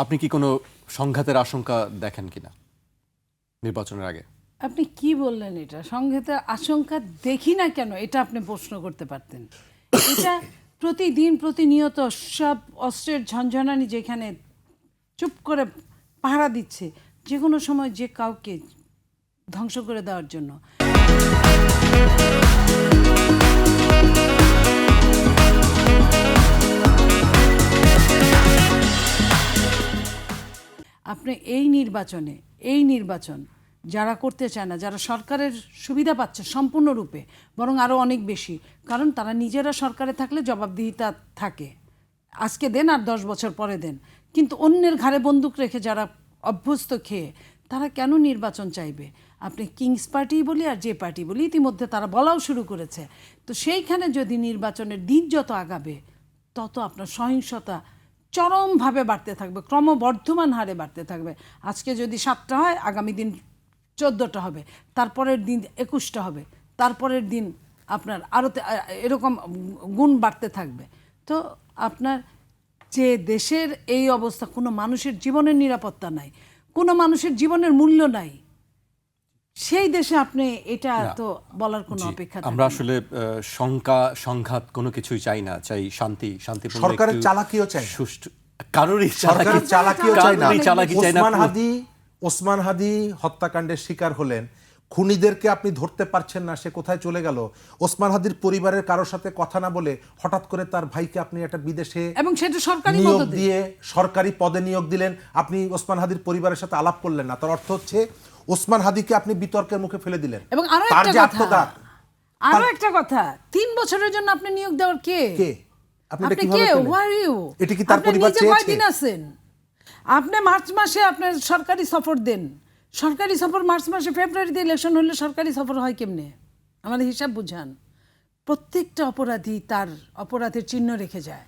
আপনি কি কোনো সংঘাতের আশঙ্কা দেখেন কিনা নির্বাচনের আগে? আপনি কি বললেন? এটা সংঘাতের আশঙ্কা দেখি না কেন, এটা আপনি প্রশ্ন করতে পারতেন। এটা প্রতিদিন প্রতিনিয়ত সব অস্ত্রের ঝনঝনানি যেখানে চুপ করে পাহারা দিচ্ছে, যে কোনো সময় যে কাউকে ধ্বংস করে দেওয়ার জন্য। আপনি এই নির্বাচন যারা করতে চায় না, যারা সরকারের সুবিধা পাচ্ছে সম্পূর্ণরূপে, বরং আরও অনেক বেশি, কারণ তারা নিজেরা সরকারে থাকলে জবাবদিহিতা থাকে, আজকে দেন আর 10 বছর পরে দেন, কিন্তু অন্যের ঘাড়ে বন্দুক রেখে যারা অভ্যস্ত খেয়ে, তারা কেন নির্বাচন চাইবে? আপনি কিংস পার্টি বলি আর যে পার্টি বলি, ইতিমধ্যে তারা বলাও শুরু করেছে। তো সেইখানে যদি নির্বাচনের দিন যত আগাবে, তত আপনার সহিংসতা চরমভাবে বাড়তে থাকবে, ক্রমবর্ধমান হারে বাড়তে থাকবে। আজকে যদি 7টা হয়, আগামী দিন 14টা হবে, তারপরের দিন 21টা হবে, তারপরের দিন আপনার আরও এরকম গুণ বাড়তে থাকবে। তো আপনার যে দেশের এই অবস্থা, কোনো মানুষের জীবনের নিরাপত্তা নাই, কোনো মানুষের জীবনের মূল্য নাই, সেই দেশে আপনি এটা তো বলার কোনো অপেক্ষা থাকে না। আমরা আসলে সংঘাত কোনো কিছুই চাই না, চাই শান্তিপূর্ণ। সরকারের চালাকিও চাই না, সুষ্ঠু কারোরই সরকারের চালাকিও চাই না। চাই না। ওসমান হাদি হত্যাকাণ্ডের শিকার হলেন, খুনিদেরকে আপনি ধরতে পারছেন না, সে কোথায় চলে গেল। ওসমান হাদির পরিবারের কারোর সাথে কথা না বলে হঠাৎ করে তার ভাইকে আপনি একটা বিদেশে এবং সেটা সরকারি নিয়োগ মদতে দিয়ে সরকারি পদে নিয়োগ দিলেন। আপনি ওসমান হাদির পরিবারের সাথে আলাপ করলেন না, তার অর্থ হচ্ছে ওসমান হাদিকে আপনি বিতর্কের মুখে ফেলে দিলেন। এবং আরো তার যে একটা আত্মদান, কথা, আরো একটা কথা, 3 বছরের জন্য আপনি নিয়োগ দেওয়ার কে? আপনি এটা আপনি কিভাবে কে? পেলেন? Who are you? এটা কি তার আপনি পরিবার নিজে চেয়েছে? কয়দিন আছেন? আপনি মার্চ মাসে আপনার সরকারি সফর দেন, সরকারি সফর মার্চ মাসে, ফেব্রুয়ারিতে ইলেকশন হলে সরকারি সফর হয় কেমনে? আমাদের হিসাব বুঝান। প্রত্যেকটা অপরাধী তার অপরাধের চিহ্ন রেখে যায়।